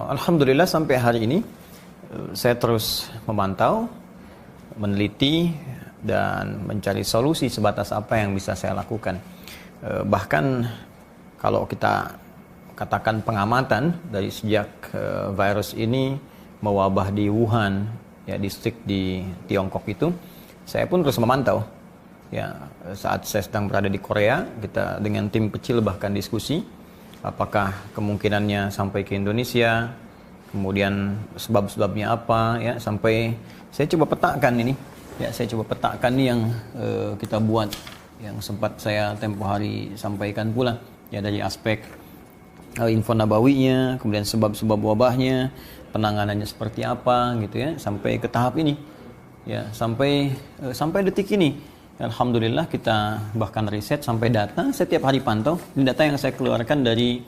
Alhamdulillah sampai hari ini saya terus memantau, meneliti dan mencari solusi sebatas apa yang bisa saya lakukan. Bahkan kalau kita katakan pengamatan dari sejak virus ini mewabah di Wuhan, ya distrik di Tiongkok itu, saya pun terus memantau. Ya, saat saya sedang berada di Korea, kita dengan tim kecil bahkan diskusi apakah kemungkinannya sampai ke Indonesia, kemudian sebab-sebabnya apa, ya, sampai saya coba petakan ini. Ya, saya coba petakan nih yang kita buat, yang sempat saya tempo hari sampaikan pula, ya, dari aspek info nabawinya, kemudian sebab-sebab wabahnya, penanganannya seperti apa, gitu ya, sampai ke tahap ini, ya, sampai detik ini. Alhamdulillah kita bahkan riset sampai data, setiap hari pantau. Ini data yang saya keluarkan dari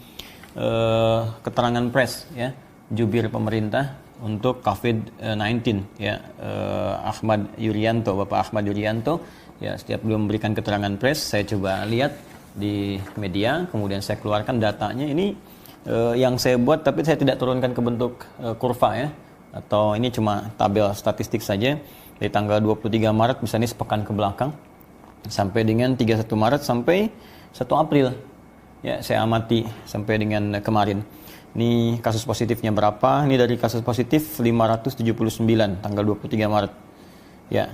keterangan pers, ya, jubir pemerintah untuk COVID-19, ya, Ahmad Yuryanto, Bapak Ahmad Yuryanto, ya, setiap beliau memberikan keterangan pers, saya coba lihat di media, kemudian saya keluarkan datanya. Ini yang saya buat, tapi saya tidak turunkan ke bentuk kurva, ya, atau ini cuma tabel statistik saja. Dari tanggal 23 Maret misalnya sepekan ke belakang sampai dengan 31 Maret sampai 1 April. Ya, saya amati sampai dengan kemarin. Ini kasus positifnya berapa? Ini dari kasus positif 579 tanggal 23 Maret. Ya.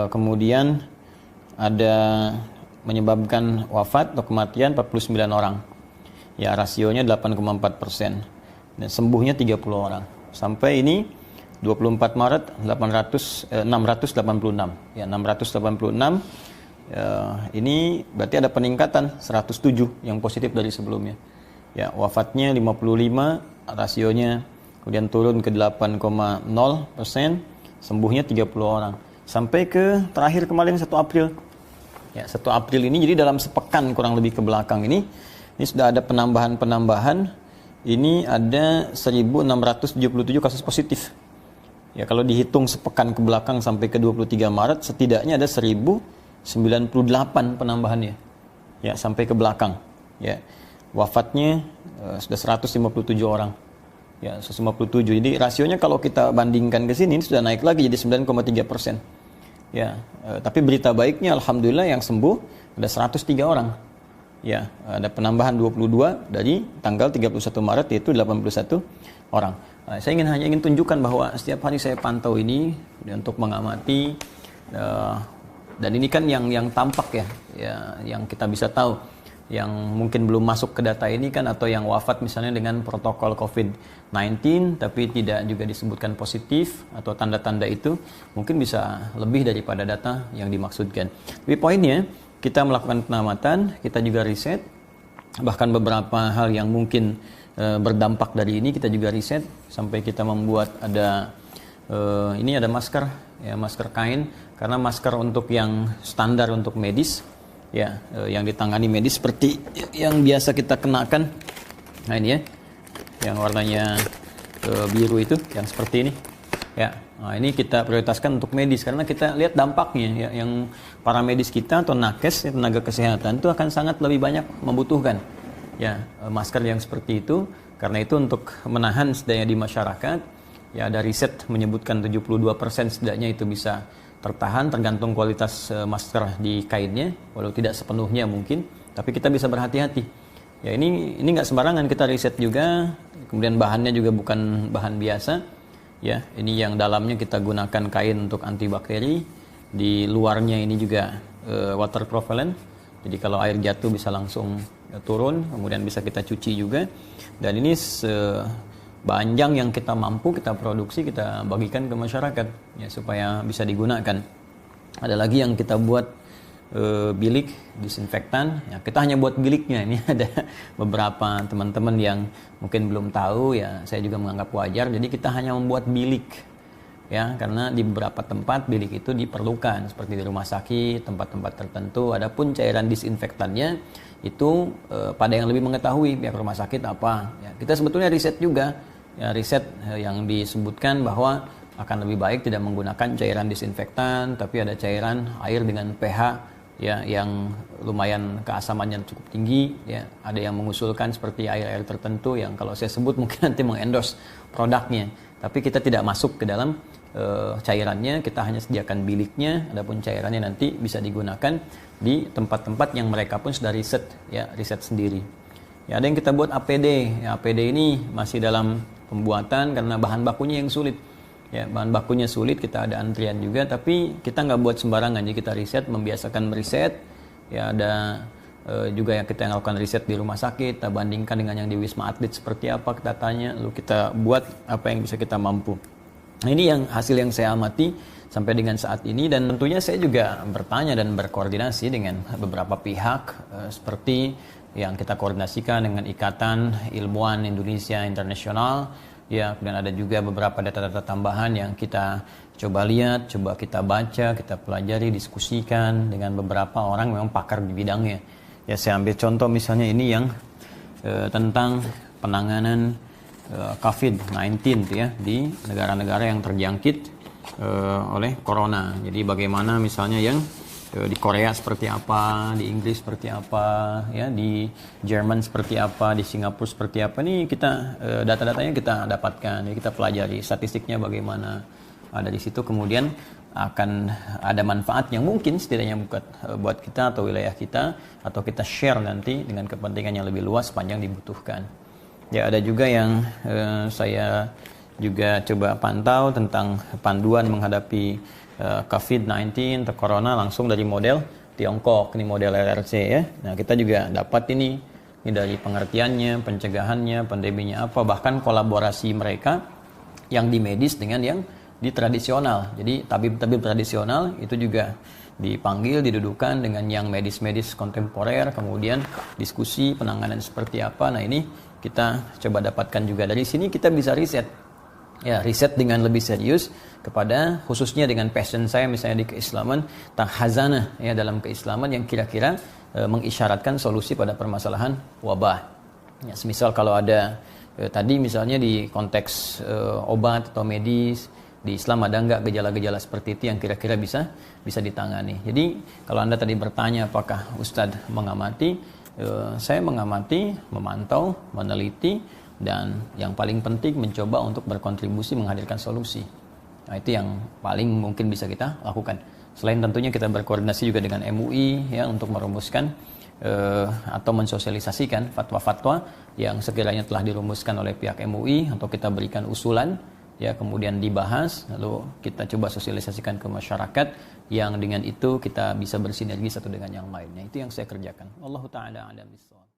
Kemudian ada menyebabkan wafat atau kematian 49 orang. Ya, rasionya 8,4%. Dan sembuhnya 30 orang. Sampai ini 24 Maret 686, ya, 686. Ini berarti ada peningkatan 107 yang positif dari sebelumnya. Ya, wafatnya 55, rasionya kemudian turun ke 8,0%, sembuhnya 30 orang. Sampai ke terakhir kemarin 1 April. Ya, 1 April ini, jadi dalam sepekan kurang lebih ke belakang ini sudah ada penambahan. Ini ada 1677 kasus positif. Ya, kalau dihitung sepekan ke belakang sampai ke 23 Maret, setidaknya ada 1098 penambahannya. Ya, sampai ke belakang. Ya. Wafatnya sudah 157 orang. Ya, 157. Jadi rasionya kalau kita bandingkan ke sini, ini sudah naik lagi jadi 9,3%. Ya, tapi berita baiknya alhamdulillah yang sembuh ada 103 orang. Ya, ada penambahan 22 dari tanggal 31 Maret yaitu 81 orang. Saya hanya ingin tunjukkan bahwa setiap hari saya pantau ini untuk mengamati, dan ini kan yang tampak, ya, yang kita bisa tahu, yang mungkin belum masuk ke data ini kan, atau yang wafat misalnya dengan protokol COVID-19 tapi tidak juga disebutkan positif atau tanda-tanda itu, mungkin bisa lebih daripada data yang dimaksudkan. Tapi poinnya, kita melakukan pengamatan, kita juga riset, bahkan beberapa hal yang mungkin berdampak dari ini kita juga riset, sampai kita membuat ada ini ada masker, ya, masker kain, karena masker untuk yang standar untuk medis, ya, yang ditangani medis seperti yang biasa kita kenakan. Nah, ini, ya, yang warnanya biru itu, yang seperti ini, ya. Nah, ini kita prioritaskan untuk medis karena kita lihat dampaknya, ya, yang para medis kita atau nakes, tenaga kesehatan itu akan sangat lebih banyak membutuhkan, ya, masker yang seperti itu. Karena itu untuk menahan setidaknya di masyarakat, ya, ada riset menyebutkan 72% setidaknya itu bisa tertahan, tergantung kualitas masker di kainnya, walau tidak sepenuhnya mungkin, tapi kita bisa berhati-hati. Ya, ini nggak sembarangan, kita riset juga, kemudian bahannya juga bukan bahan biasa. Ya, ini yang dalamnya kita gunakan kain untuk antibakteri, di luarnya ini juga water propellant. Jadi kalau air jatuh bisa langsung turun, kemudian bisa kita cuci juga. Dan ini sepanjang yang kita mampu kita produksi, kita bagikan ke masyarakat, ya, supaya bisa digunakan. Ada lagi yang kita buat bilik disinfektan, ya, kita hanya buat biliknya. Ini ada beberapa teman-teman yang mungkin belum tahu, ya, saya juga menganggap wajar. Jadi kita hanya membuat bilik, ya, karena di beberapa tempat bilik itu diperlukan, seperti di rumah sakit, tempat-tempat tertentu. Adapun cairan disinfektannya itu pada yang lebih mengetahui, pihak rumah sakit apa. Ya, kita sebetulnya riset juga, ya, riset yang disebutkan bahwa akan lebih baik tidak menggunakan cairan disinfektan, tapi ada cairan air dengan pH ya yang lumayan keasamannya cukup tinggi, ya. Ada yang mengusulkan seperti air-air tertentu yang kalau saya sebut mungkin nanti mengendorse produknya. Tapi kita tidak masuk ke dalam cairannya, kita hanya sediakan biliknya, adapun cairannya nanti bisa digunakan di tempat-tempat yang mereka pun sudah riset, ya, riset sendiri. Ya, ada yang kita buat APD. Ya, APD ini masih dalam pembuatan karena bahan bakunya yang sulit. Ya, bahan bakunya sulit, kita ada antrian juga, tapi kita nggak buat sembarangan. Jadi kita riset, membiasakan meriset. Ya, ada juga yang kita lakukan riset di rumah sakit, kita bandingkan dengan yang di Wisma Atlet seperti apa, kita tanya, lalu kita buat apa yang bisa kita mampu. Nah, ini yang hasil yang saya amati sampai dengan saat ini, dan tentunya saya juga bertanya dan berkoordinasi dengan beberapa pihak seperti yang kita koordinasikan dengan Ikatan Ilmuwan Indonesia Internasional, ya, kemudian ada juga beberapa data-data tambahan yang kita coba lihat, coba kita baca, kita pelajari, diskusikan dengan beberapa orang memang pakar di bidangnya. Ya, saya ambil contoh misalnya ini yang tentang penanganan COVID-19 ya, di negara-negara yang terjangkit oleh corona. Jadi bagaimana misalnya yang di Korea seperti apa, di Inggris seperti apa, ya, di Jerman seperti apa, di Singapura seperti apa. Ini kita data-datanya kita dapatkan, ya, kita pelajari statistiknya bagaimana. Dari situ kemudian akan ada manfaat yang mungkin setidaknya buat kita atau wilayah kita, atau kita share nanti dengan kepentingan yang lebih luas sepanjang dibutuhkan. Ya, ada juga yang saya juga coba pantau tentang panduan menghadapi COVID-19 atau Corona langsung dari model Tiongkok, ini model RRC ya. Nah, kita juga dapat ini dari pengertiannya, pencegahannya, pandeminya apa, bahkan kolaborasi mereka yang di medis dengan yang di tradisional. Jadi tabib-tabib tradisional itu juga dipanggil, didudukan dengan yang medis-medis kontemporer, kemudian diskusi penanganan seperti apa. Nah, ini kita coba dapatkan juga dari sini, kita bisa riset. Ya, riset dengan lebih serius kepada khususnya dengan passion saya misalnya di keislaman, tentang hazanah ya dalam keislaman yang kira-kira mengisyaratkan solusi pada permasalahan wabah. Ya, semisal kalau ada tadi misalnya di konteks obat atau medis di Islam ada enggak gejala-gejala seperti itu yang kira-kira bisa ditangani. Jadi kalau Anda tadi bertanya apakah Ustadz mengamati, saya mengamati, memantau, meneliti, dan yang paling penting mencoba untuk berkontribusi menghadirkan solusi. Nah, itu yang paling mungkin bisa kita lakukan. Selain tentunya kita berkoordinasi juga dengan MUI ya untuk merumuskan atau mensosialisasikan fatwa-fatwa yang sekiranya telah dirumuskan oleh pihak MUI, atau kita berikan usulan ya, kemudian dibahas, lalu kita coba sosialisasikan ke masyarakat, yang dengan itu kita bisa bersinergi satu dengan yang lainnya. Itu yang saya kerjakan. Wallahu taala a'lam bishawab.